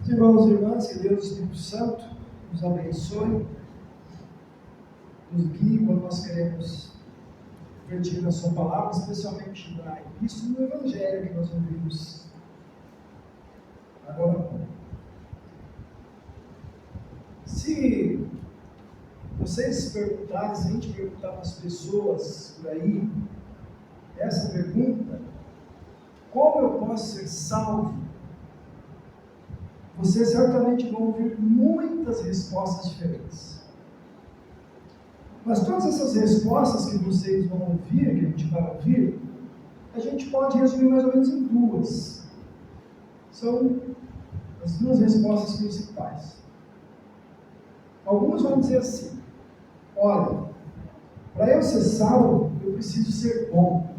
Irmãos e irmãs, que Deus, Espírito Santo, nos abençoe, nos guie quando nós queremos refletir na sua palavra, especialmente na Epístola e no Evangelho que nós ouvimos agora há pouco. Se vocês perguntarem, se a gente perguntar para as pessoas por aí, essa pergunta, como eu posso ser salvo? Vocês certamente vão ouvir muitas respostas diferentes. Mas todas essas respostas que vocês vão ouvir, que a gente vai ouvir, a gente pode resumir mais ou menos em duas. São as duas respostas principais. Alguns vão dizer assim: olha, para eu ser salvo, eu preciso ser bom.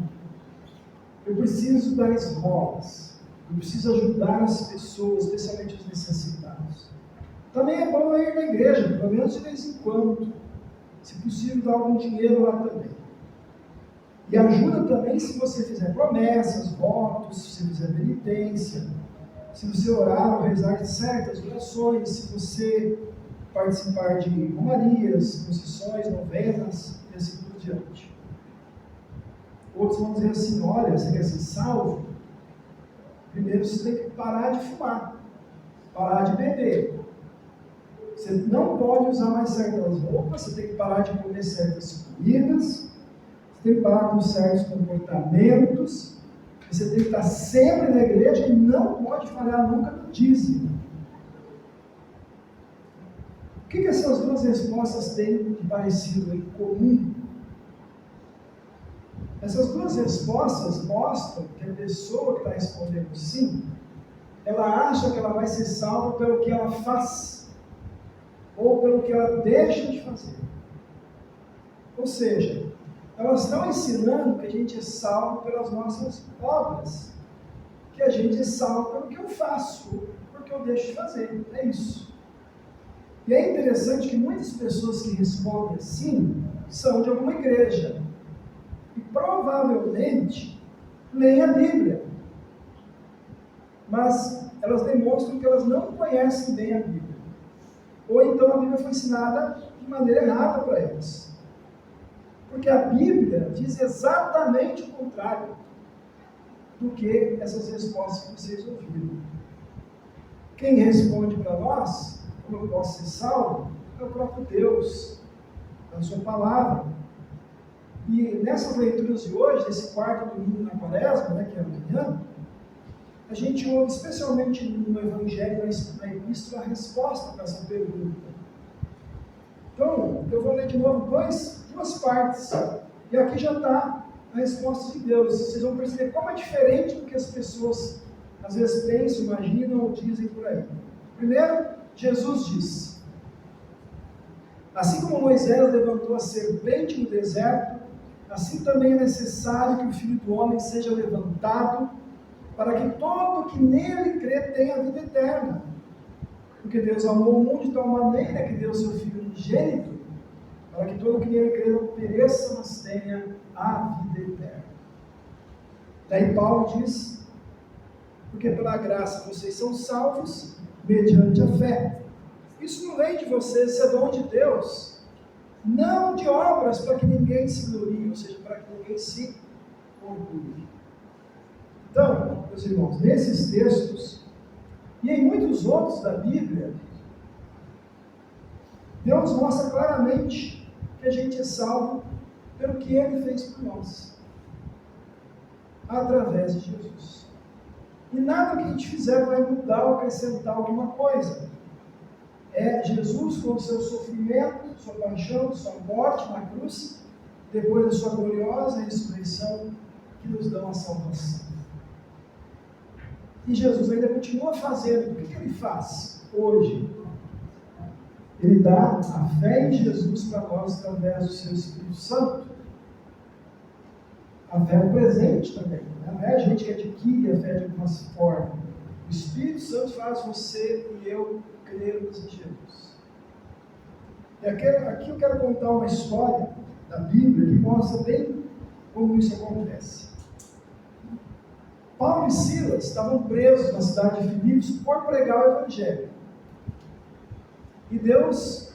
Eu preciso dar esmolas. Eu preciso ajudar as pessoas, especialmente os necessitados. Também é bom ir na igreja, pelo menos de vez em quando. Se possível, dar algum dinheiro lá também. E ajuda também se você fizer promessas, votos, se você fizer penitência, se você orar ou rezar certas orações, se você participar de romarias, procissões, novenas e assim por diante. Outros vão dizer assim: olha, você quer ser salvo? Primeiro você tem que parar de fumar, parar de beber. Você não pode usar mais certas roupas, você tem que parar de comer certas comidas, você tem que parar com certos comportamentos, você tem que estar sempre na igreja e não pode falhar nunca no dízimo. O que essas duas respostas têm de parecido em comum? Essas duas respostas mostram que a pessoa que está respondendo sim, ela acha que ela vai ser salva pelo que ela faz, ou pelo que ela deixa de fazer. Ou seja, elas estão ensinando que a gente é salvo pelas nossas obras, que a gente é salvo pelo que eu faço, porque eu deixo de fazer. É isso. E é interessante que muitas pessoas que respondem assim são de alguma igreja. E provavelmente leem a Bíblia. Mas elas demonstram que elas não conhecem bem a Bíblia. Ou então a Bíblia foi ensinada de maneira errada para elas. Porque a Bíblia diz exatamente o contrário do que essas respostas que vocês ouviram. Quem responde para nós, como eu posso ser salvo, é o próprio Deus, a sua palavra. E nessas leituras de hoje, desse quarto domingo na Quaresma, que é amanhã, a gente ouve especialmente no Evangelho, na Epístola, a resposta para essa pergunta. Então, eu vou ler de novo duas partes. E aqui já está a resposta de Deus. Vocês vão perceber como é diferente do que as pessoas às vezes pensam, imaginam ou dizem por aí. Primeiro, Jesus diz: assim como Moisés levantou a serpente no deserto, assim também é necessário que o Filho do Homem seja levantado, para que todo que nele crê tenha a vida eterna. Porque Deus amou o mundo de tal maneira que deu seu Filho unigênito, para que todo que nele crê não pereça, mas tenha a vida eterna. Daí Paulo diz: porque pela graça vocês são salvos, mediante a fé. Isso não vem de vocês, isso é dom de Deus. Não de obras para que ninguém se glorie, ou seja, para que ninguém se orgulhe. Então, meus irmãos, nesses textos, e em muitos outros da Bíblia, Deus mostra claramente que a gente é salvo pelo que Ele fez por nós, através de Jesus. E nada que a gente fizer vai mudar ou acrescentar alguma coisa. É Jesus com o seu sofrimento, sua paixão, sua morte na cruz, depois da sua gloriosa ressurreição, que nos dão a salvação. E Jesus ainda continua fazendo. O que ele faz hoje? Ele dá a fé em Jesus para nós através do seu Espírito Santo. A fé é um presente também. Não é a gente que adquire a fé de alguma forma. O Espírito Santo faz você e eu crermos em Jesus. E aqui eu quero contar uma história da Bíblia que mostra bem como isso acontece. Paulo e Silas estavam presos na cidade de Filipos por pregar o Evangelho. E Deus,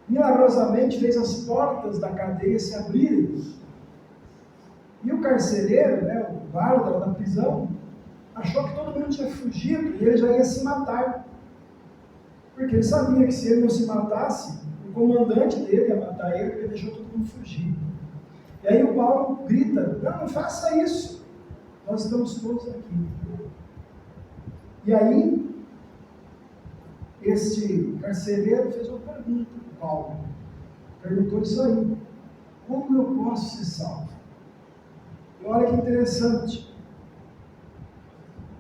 milagrosamente, fez as portas da cadeia se abrirem. E o carcereiro, o guarda da prisão, achou que todo mundo tinha fugido e ele já ia se matar. Porque ele sabia que se ele não se matasse, o comandante dele ia matar ele, porque deixou todo mundo fugir. E aí o Paulo grita: não faça isso, nós estamos todos aqui. E aí, este carcereiro fez uma pergunta para Paulo. Perguntou isso aí: como eu posso ser salvo? E olha que interessante.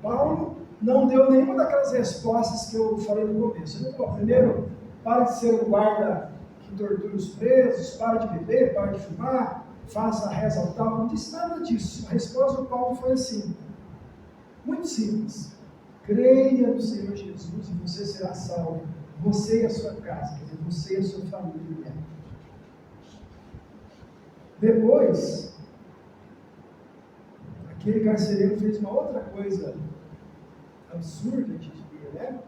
Paulo não deu nenhuma daquelas respostas que eu falei no começo. Ele falou: primeiro, para de ser o guarda que tortura os presos, para de beber, para de fumar, faça a reza ao tal. Não disse nada disso. A resposta do Paulo foi assim, muito simples: creia no Senhor Jesus e você será salvo, você e a sua casa, quer dizer, você e a sua família. Depois, aquele carcereiro fez uma outra coisa absurda, a gente diria, né?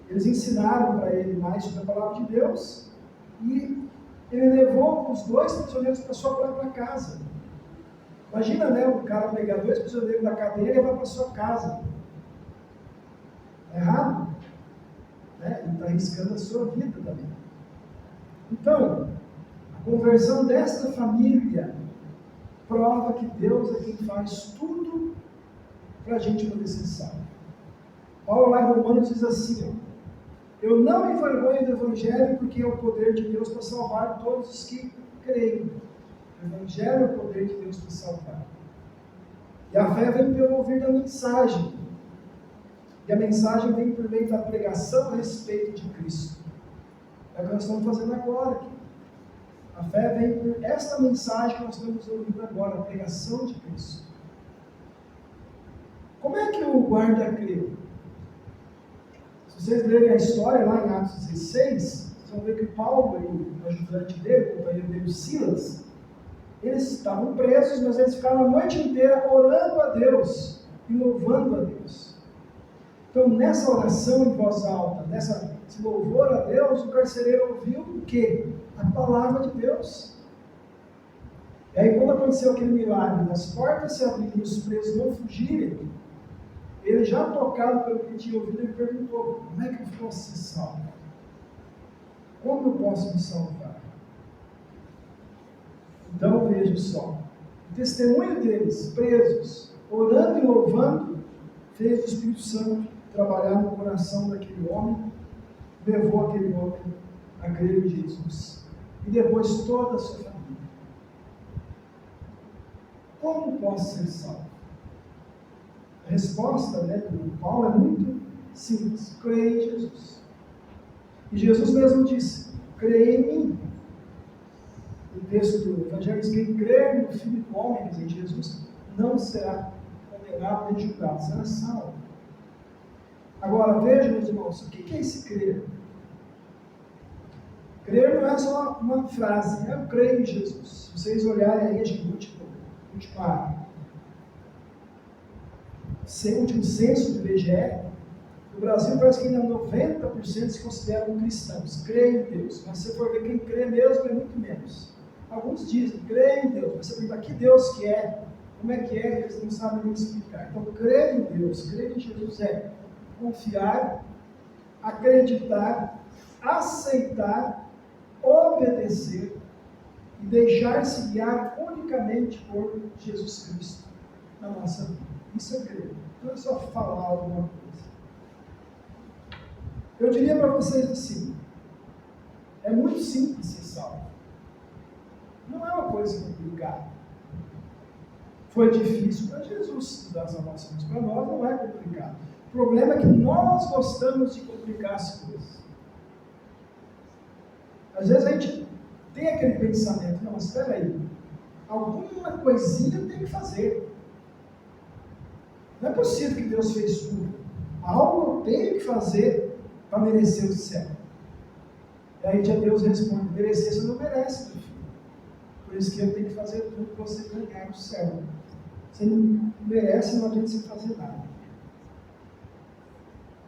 Eles ensinaram para ele mais sobre a palavra de Deus e ele levou os 2 prisioneiros para sua própria casa. Imagina, o cara pegar 2 prisioneiros da cadeia e levar para sua casa. É errado? Ele está arriscando a sua vida também. Então, a conversão desta família prova que Deus é quem faz tudo para a gente poder ser salvo. Paulo lá em Romanos diz assim: eu não me envergonho do Evangelho, porque é o poder de Deus para salvar todos os que creem. O Evangelho é o poder de Deus para salvar. E a fé vem pelo ouvir da mensagem. E a mensagem vem por meio da pregação a respeito de Cristo. É o que nós estamos fazendo agora aqui. A fé vem por esta mensagem que nós estamos ouvindo agora, a pregação de Cristo. Como é que o guarda creu? Se vocês lerem a história lá em Atos 16, vocês vão ver que Paulo e o ajudante dele, o companheiro dele, Silas, eles estavam presos, mas eles ficaram a noite inteira orando a Deus e louvando a Deus. Então, nessa oração em voz alta, nesse louvor a Deus, o carcereiro ouviu o quê? A palavra de Deus. E aí, quando aconteceu aquele milagre, das portas se abrirem e os presos não fugirem, ele, já tocado pelo que tinha ouvido, ele perguntou: como é que eu posso ser salvo? Como eu posso me salvar? Então, veja só, o testemunho deles, presos, orando e louvando, fez o Espírito Santo trabalhar no coração daquele homem, levou aquele homem a crer em Jesus. E depois toda a sua família. Como posso ser salvo? A resposta do Paulo é muito simples: creia em Jesus. E Jesus mesmo disse: creia em mim. O texto do Evangelho diz: quem crer no Filho do Homem, quer dizer, Jesus, não será condenado nem julgado, será salvo. Agora vejam, meus irmãos, o que é esse crer? Crer não é só uma frase, eu creio em Jesus. Se vocês olharem aí, acho que o último censo do IBGE, no Brasil parece que ainda 90% se consideram cristãos, creem em Deus. Mas se você for ver, quem crê mesmo é muito menos. Alguns dizem, creem em Deus, mas você pergunta que Deus que é, como é que é, eles não sabem nem explicar. Então, crer em Deus, crer em Jesus é confiar, acreditar, aceitar, obedecer e deixar-se guiar unicamente por Jesus Cristo na nossa vida. Isso é crer. Não é só falar alguma coisa. Eu diria para vocês assim: é muito simples ser salvo. Não é uma coisa complicada. Foi difícil para Jesus dar salvação, mas para nós não é complicado. O problema é que nós gostamos de complicar as coisas. Às vezes a gente tem aquele pensamento: não, mas espera aí, alguma coisinha tem que fazer. Não é possível que Deus fez tudo. Algo eu tenho que fazer para merecer o céu. E aí Deus responde: merecer você não merece, meu filho. Por isso que eu tenho que fazer tudo para você ganhar o céu. Você não merece, não adianta você fazer nada.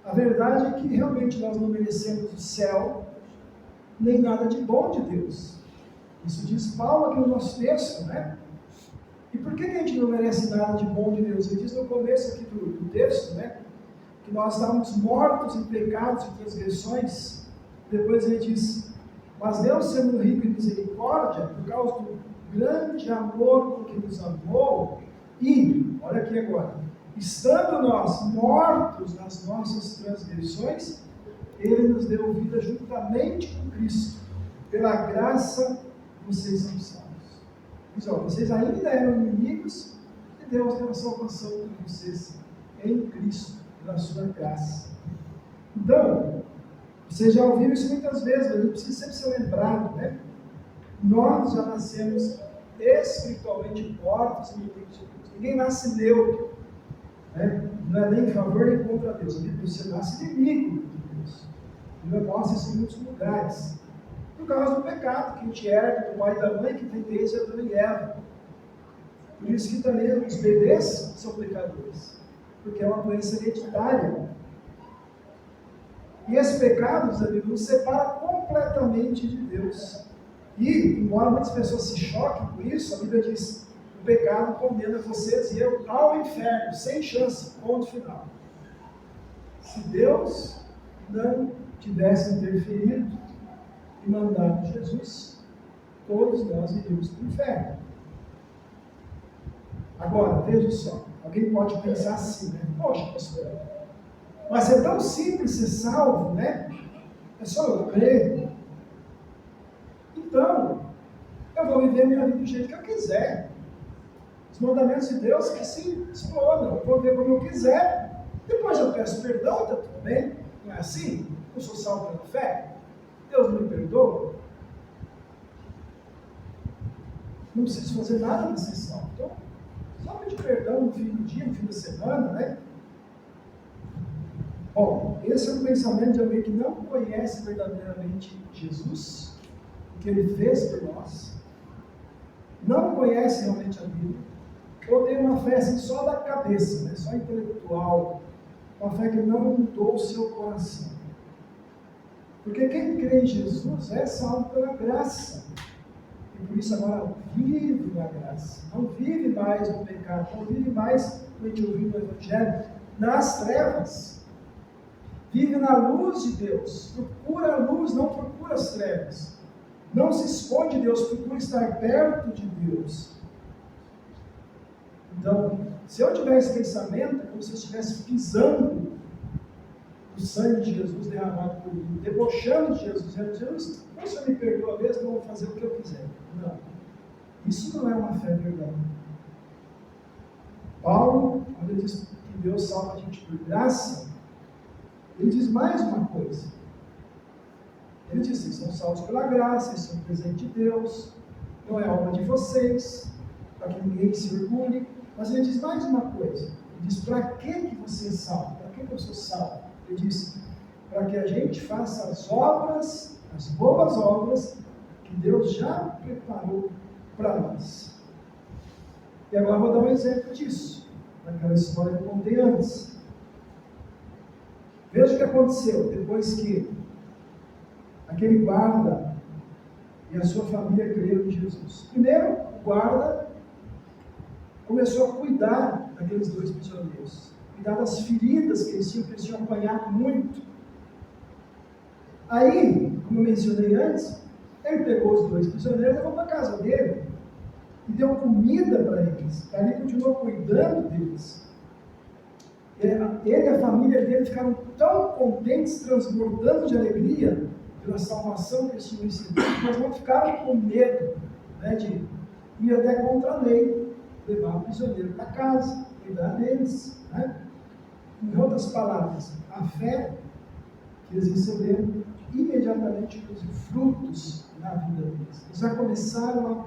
A verdade é que realmente nós não merecemos o céu, nem nada de bom de Deus. Isso diz Paulo aqui no nosso texto, né? E por que a gente não merece nada de bom de Deus? Ele diz no começo aqui do texto, né? Que nós estávamos mortos em pecados e transgressões. Depois ele diz, mas Deus, sendo rico em misericórdia, por causa do grande amor com que nos amou, e, olha aqui agora, estando nós mortos nas nossas transgressões, Ele nos deu vida juntamente com Cristo. Pela graça, vocês são salvos. Diz, vocês ainda eram inimigos, e Deus deu a salvação para vocês em Cristo, pela sua graça. Então, vocês já ouviram isso muitas vezes, mas a gente precisa sempre ser lembrado, né? Nós já nascemos espiritualmente mortos e inimigos de Deus. Ninguém nasce neutro, né? Não é nem em favor nem contra Deus. Você nasce inimigo de Deus. Ele mostra isso em muitos lugares. Por causa do pecado que a gente herda do pai e da mãe, que tem desde Adão e Eva. Por isso que também os bebês são pecadores, porque é uma doença hereditária. E esse pecado, meus amigos, nos separa completamente de Deus. E, embora muitas pessoas se choquem com isso, a Bíblia diz, o pecado condena vocês e eu ao inferno, sem chance, ponto final. Se Deus não tivesse interferido e mandado Jesus, todos nós iríamos para o inferno. Agora, veja só, alguém pode pensar assim, né? Poxa, pastor, mas é tão simples ser salvo, né? É só eu crer. Então, eu vou viver a minha vida do jeito que eu quiser. Os mandamentos de Deus que se explodam, eu vou viver como eu quiser. Depois eu peço perdão, está tudo bem. Não é assim? Eu sou salvo pela fé. Deus me perdoa. Não preciso fazer nada para ser salvo. Então, só pedir perdão no fim do dia, no fim da semana, né? Bom, esse é um pensamento de alguém que não conhece verdadeiramente Jesus, o que Ele fez por nós, não conhece realmente a Bíblia, ou tem uma fé assim só da cabeça, né? Só intelectual, uma fé que não mudou o seu coração. Porque quem crê em Jesus é salvo pela graça. E por isso agora vive na graça. Não vive mais no pecado, não vive mais, como a gente ouviu no Evangelho, nas trevas. Vive na luz de Deus. Procura a luz, não procura as trevas. Não se esconde de Deus, procura estar perto de Deus. Então, se eu tiver esse pensamento, é como se eu estivesse pisando o sangue de Jesus derramado por mim, debochando de Jesus, dizendo, Jesus, o Senhor me perdoa mesmo, eu vou fazer o que eu quiser. Não. Isso não é uma fé verdadeira. Paulo, quando ele diz que Deus salva a gente por graça, ele diz mais uma coisa. Ele diz, vocês são salvos pela graça, vocês são um presente de Deus, não é obra de vocês, para que ninguém se orgulhe. Mas ele diz mais uma coisa. Ele diz, para que você é salvo? Para que eu sou salvo? Ele diz, para que a gente faça as obras, as boas obras, que Deus já preparou para nós. E agora eu vou dar um exemplo disso, naquela história que eu contei antes. Veja o que aconteceu depois que aquele guarda e a sua família creram em Jesus. Primeiro, o guarda começou a cuidar daqueles dois prisioneiros, cuidar das feridas que eles tinham apanhado muito. Aí, como eu mencionei antes, ele pegou os dois prisioneiros e levou para a casa dele e deu comida para eles. Ali continuou cuidando deles. Ele e a família dele ficaram tão contentes, transbordando de alegria pela salvação que eles tinham recebido, mas não ficaram com medo, né, de ir até contra a lei, levar o prisioneiro para casa, cuidar deles. Né? Em outras palavras, a fé que eles receberam imediatamente produziu frutos na vida deles. Eles já começaram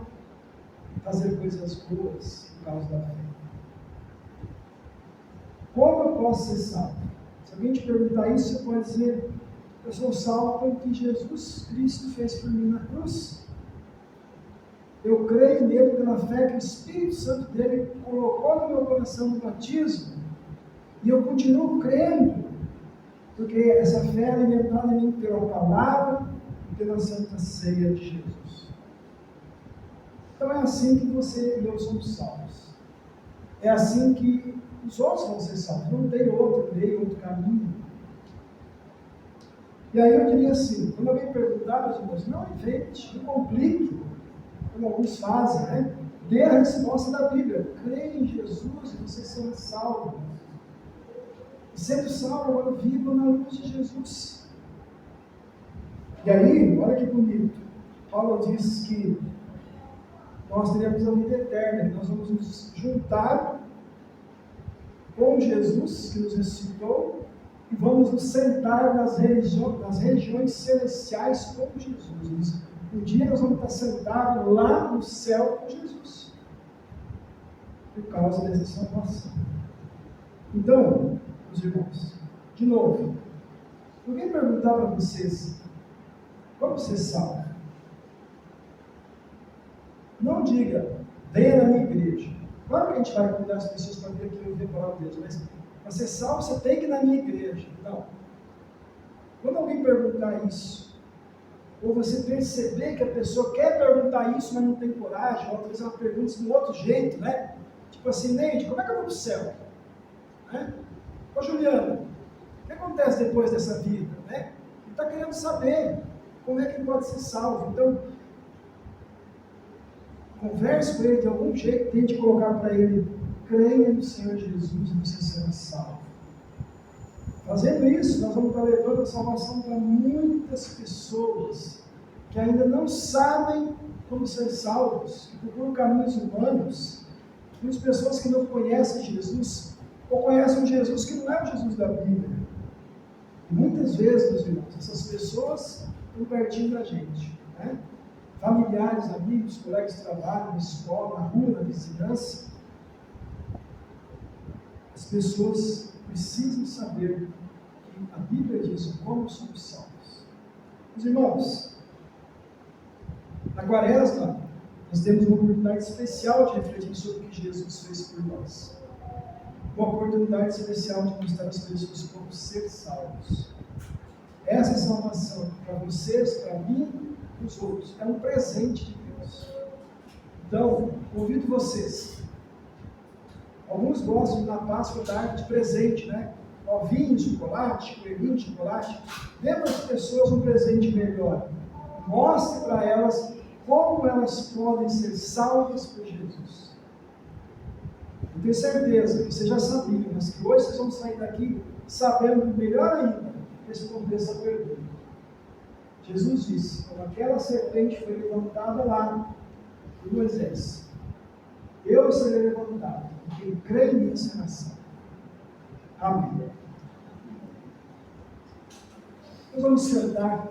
a fazer coisas boas por causa da fé. Como eu posso ser salvo? Se alguém te perguntar isso, você pode dizer, eu sou salvo pelo que Jesus Cristo fez por mim na cruz. Eu creio nele pela fé que o Espírito Santo dele colocou no meu coração no batismo. E eu continuo crendo, porque essa fé é alimentada em mim pela palavra e pela Santa Ceia de Jesus. Então é assim que você e eu somos salvos. É assim que os outros vão ser salvos. Não tem outro meio, outro caminho. E aí eu diria assim, quando alguém perguntar, meus irmãos, não invente, não complique, como alguns fazem, né? Dê a resposta da Bíblia. Creia em Jesus e você será salvo. E sendo salvo, agora viva na luz de Jesus. E aí, olha que bonito. Paulo diz que nós teremos a vida eterna, que nós vamos nos juntar com Jesus, que nos ressuscitou, e vamos nos sentar nas regiões celestiais com Jesus. Um dia nós vamos estar sentados lá no céu com Jesus, por causa dessa salvação. Então, meus irmãos, de novo, alguém perguntar para vocês, como você salva? Não diga, venha na minha igreja. Claro que a gente vai convidar as pessoas para vir aqui ouvir a palavra de Deus, mas para ser salvo, você tem que ir na minha igreja. Não. Quando alguém perguntar isso, ou você perceber que a pessoa quer perguntar isso, mas não tem coragem, ou às vezes ela pergunta de um outro jeito, né? Tipo assim, Neide, como é que eu vou para o céu? Né? Ô Juliana, o que acontece depois dessa vida? Né? Ele está querendo saber como é que ele pode ser salvo. Então, converse com ele de algum jeito, tente colocar para ele, creia no Senhor Jesus e você será salvo. Fazendo isso, nós vamos estar levando a salvação para muitas pessoas que ainda não sabem como ser salvos, que procuram caminhos humanos, muitas pessoas que não conhecem Jesus, ou conhecem um Jesus que não é o Jesus da Bíblia. E muitas vezes, meus irmãos, essas pessoas estão pertinho da gente, né? Familiares, amigos, colegas de trabalho, na escola, na rua, na vizinhança. As pessoas precisam saber que a Bíblia diz como somos salvos. Meus irmãos, na Quaresma, nós temos uma oportunidade especial de refletir sobre o que Jesus fez por nós. Uma oportunidade especial de mostrar às pessoas como ser salvos. Essa salvação, para vocês, para mim e para os outros, é um presente de Deus. Então, convido vocês. Alguns gostam de na Páscoa dar de presente, né? Ovinho, chocolate, coelhinho, chocolate. Dê para as pessoas um presente melhor. Mostre para elas como elas podem ser salvas por Jesus. Eu tenho certeza que vocês já sabiam, mas que hoje vocês vão sair daqui sabendo melhor ainda responder essa pergunta. Jesus disse, quando aquela serpente foi levantada lá por Moisés, eu serei levantado, e quem crê em mim será salvo. Amém. Nós vamos sentar.